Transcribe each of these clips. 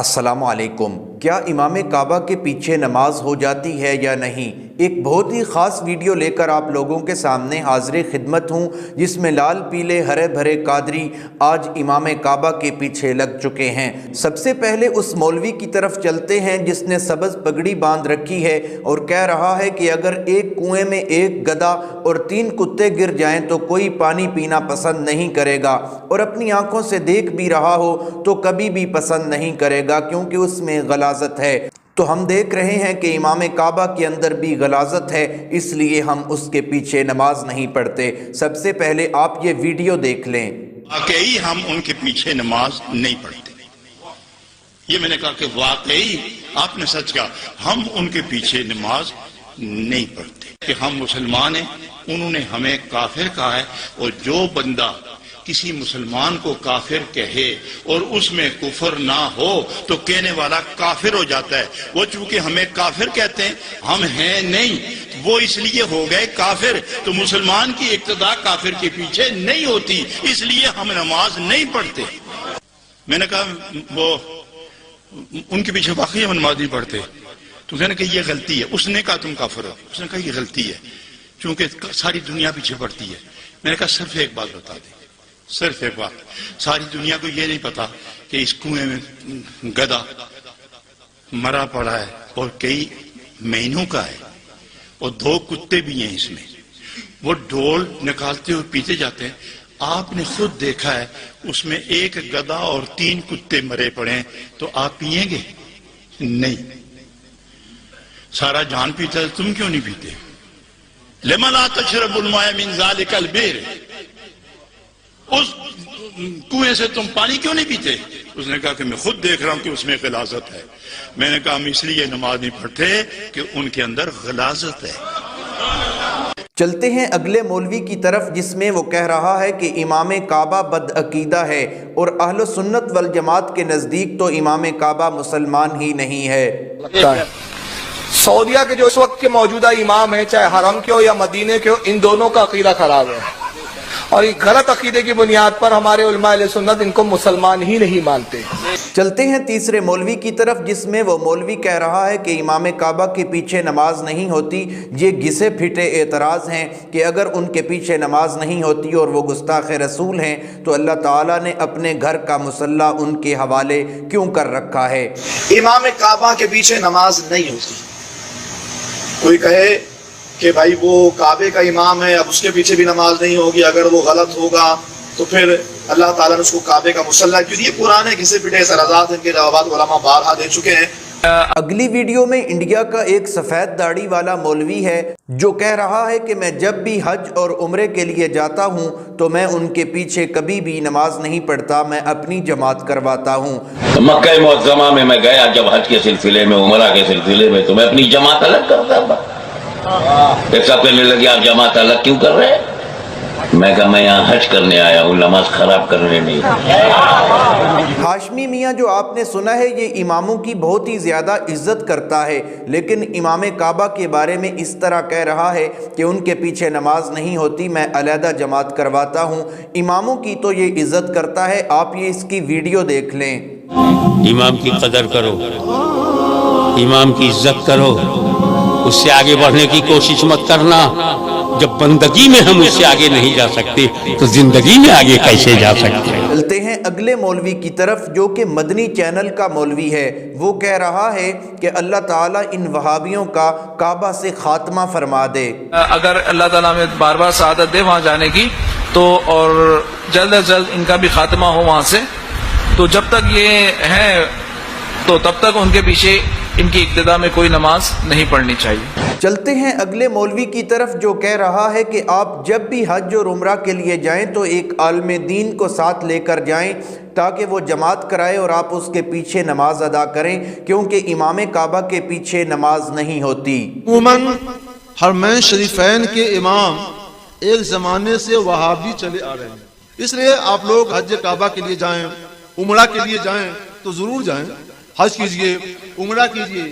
السلام علیکم۔ کیا امام کعبہ کے پیچھے نماز ہو جاتی ہے یا نہیں؟ ایک بہت ہی خاص ویڈیو لے کر آپ لوگوں کے سامنے حاضر خدمت ہوں، جس میں لال پیلے ہرے بھرے قادری آج امام کعبہ کے پیچھے لگ چکے ہیں۔ سب سے پہلے اس مولوی کی طرف چلتے ہیں جس نے سبز پگڑی باندھ رکھی ہے اور کہہ رہا ہے کہ اگر ایک کنویں میں ایک گدھا اور 3 کتے گر جائیں تو کوئی پانی پینا پسند نہیں کرے گا، اور اپنی آنکھوں سے دیکھ بھی رہا ہو تو کبھی بھی پسند نہیں کرے گا کیونکہ اس میں غلاظت ہے۔ تو ہم دیکھ رہے ہیں کہ امام کعبہ کے اندر بھی غلاظت ہے، اس لیے ہم اس کے پیچھے نماز نہیں پڑھتے۔ سب سے پہلے آپ یہ ویڈیو دیکھ لیں۔ واقعی ہم ان کے پیچھے نماز نہیں پڑھتے۔ یہ میں نے کہا کہ واقعی آپ نے سچ کہا، ہم ان کے پیچھے نماز نہیں پڑھتے کہ ہم مسلمان ہیں۔ انہوں نے ہمیں کافر کہا ہے، اور جو بندہ کسی مسلمان کو کافر کہے اور اس میں کفر نہ ہو تو کہنے والا کافر ہو جاتا ہے۔ وہ چونکہ ہمیں کافر کہتے ہیں، ہم ہیں نہیں، وہ اس لیے ہو گئے کافر۔ تو مسلمان کی اقتدا کافر کے پیچھے نہیں ہوتی، اس لیے ہم نماز نہیں پڑھتے۔ میں نے کہا وہ ان کے پیچھے واقعی ہم نماز نہیں پڑھتے، تو کہنے کہ یہ غلطی ہے۔ اس نے کہا تم کافر ہو، اس نے کہا یہ غلطی ہے چونکہ ساری دنیا پیچھے پڑتی ہے۔ میں نے کہا صرف ایک بات بتا دیں، صرف ایک بات، ساری دنیا کو یہ نہیں پتا کہ اس کنویں میں گدھا مرا پڑا ہے اور کئی مہینوں کا ہے اور 2 کتے بھی ہیں اس میں، وہ ڈول نکالتے ہوئے پیتے جاتے ہیں۔ آپ نے خود دیکھا ہے اس میں ایک گدھا اور 3 کتے مرے پڑے ہیں، تو آپ پیئیں گے؟ نہیں۔ سارا جان پیتا ہے، تم کیوں نہیں پیتے؟ لما لا تشرب الماء من ذلك البئر، اس کنویں سے تم پانی کیوں نہیں پیتے؟ اس نے کہا کہ میں خود دیکھ رہا ہوں کہ اس میں غلاظت ہے۔ میں نے کہا ہم اس لیے نماز نہیں پڑھتے کہ ان کے اندر غلاظت ہے۔ چلتے ہیں اگلے مولوی کی طرف جس میں وہ کہہ رہا ہے کہ امام کعبہ بدعقیدہ ہے، اور اہل سنت والجماعت کے نزدیک تو امام کعبہ مسلمان ہی نہیں ہے۔ سعودیہ کے جو اس وقت کے موجودہ امام ہیں، چاہے حرم کے ہو یا مدینے کے ہو، ان دونوں کا عقیدہ خراب ہے، اور ایک غلط عقیدے کی بنیاد پر ہمارے علماء اہل سنت ان کو مسلمان ہی نہیں مانتے۔ چلتے ہیں تیسرے مولوی کی طرف جس میں وہ مولوی کہہ رہا ہے کہ امام کعبہ کے پیچھے نماز نہیں ہوتی۔ یہ گھسے پھٹے اعتراض ہیں کہ اگر ان کے پیچھے نماز نہیں ہوتی اور وہ گستاخ رسول ہیں تو اللہ تعالیٰ نے اپنے گھر کا مصلی ان کے حوالے کیوں کر رکھا ہے؟ امام کعبہ کے پیچھے نماز نہیں ہوتی۔ کوئی کہے کہ بھائی وہ کعبے کا امام ہے، اب اس کے پیچھے بھی نماز نہیں ہوگی، اگر وہ غلط ہوگا تو پھر اللہ تعالیٰ نے اس کو کعبے کا مصلی کیوں؟ یہ پرانے گھسے پٹے اعتراضات، ان کے جوابات علماء بارہا دے چکے ہیں۔ اگلی ویڈیو میں انڈیا کا ایک سفید داڑھی والا مولوی ہے جو کہہ رہا ہے کہ میں جب بھی حج اور عمرے کے لیے جاتا ہوں تو میں ان کے پیچھے کبھی بھی نماز نہیں پڑھتا، میں اپنی جماعت کرواتا ہوں۔ مکہ معظمہ میں گیا جب حج کے سلسلے میں، عمرہ کے سلسلے میں، تو میں اپنی جماعت الگ کرتا تھا۔ ایک سب کہنے لگے آپ جماعت الگ کیوں کر رہے ہیں؟ میں کہا میں یہاں حج کرنے آیا ہوں، نماز خراب کرنے نہیں۔ ہاشمی میاں جو آپ نے سنا ہے یہ اماموں کی بہت ہی زیادہ عزت کرتا ہے، لیکن امام کعبہ کے بارے میں اس طرح کہہ رہا ہے کہ ان کے پیچھے نماز نہیں ہوتی، میں علیحدہ جماعت کرواتا ہوں۔ اماموں کی تو یہ عزت کرتا ہے، آپ یہ اس کی ویڈیو دیکھ لیں۔ امام کی قدر کرو، امام کی عزت کرو، اس سے آگے بڑھنے کی کوشش مت کرنا۔ جب بندگی میں ہم اس سے آگے نہیں جا سکتے تو زندگی میں آگے کیسے جا سکتے ہیں؟ چلتے ہیں اگلے مولوی کی طرف جو کہ مدنی چینل کا مولوی ہے۔ وہ کہہ رہا ہے کہ اللہ تعالیٰ ان وہابیوں کا کعبہ سے خاتمہ فرما دے۔ اگر اللہ تعالیٰ میں بار بار سعادت دے وہاں جانے کی تو، اور جلد از جلد ان کا بھی خاتمہ ہو وہاں سے، تو جب تک یہ ہے تو تب تک ان کے پیچھے ان کی ابتدا میں کوئی نماز نہیں پڑھنی چاہیے۔ چلتے ہیں اگلے مولوی کی طرف جو کہہ رہا ہے کہ آپ جب بھی حج اور عمرہ کے لیے جائیں تو ایک عالم دین کو ساتھ لے کر جائیں تاکہ وہ جماعت کرائے اور آپ اس کے پیچھے نماز ادا کریں، کیونکہ امام کعبہ کے پیچھے نماز نہیں ہوتی۔ عموماً حرمین شریفین کے امام ایک زمانے سے وہابی چلے آ رہے ہیں، اس لیے آپ لوگ حج کعبہ کے لیے جائیں، عمرہ کے لیے جائیں تو ضرور جائیں، حج کیجئے، عمرہ کیجئے،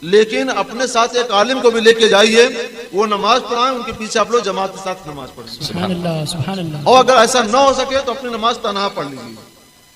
لیکن اپنے ساتھ ایک عالم کو بھی لے کے جائیے، وہ نماز پڑھائیں، ان کے پیچھے آپ لوگ جماعت کے ساتھ نماز پڑھیں۔ سبحان اللہ، سبحان اللہ۔ اور اگر ایسا نہ ہو سکے تو اپنی نماز تنہا پڑھ لیجیے۔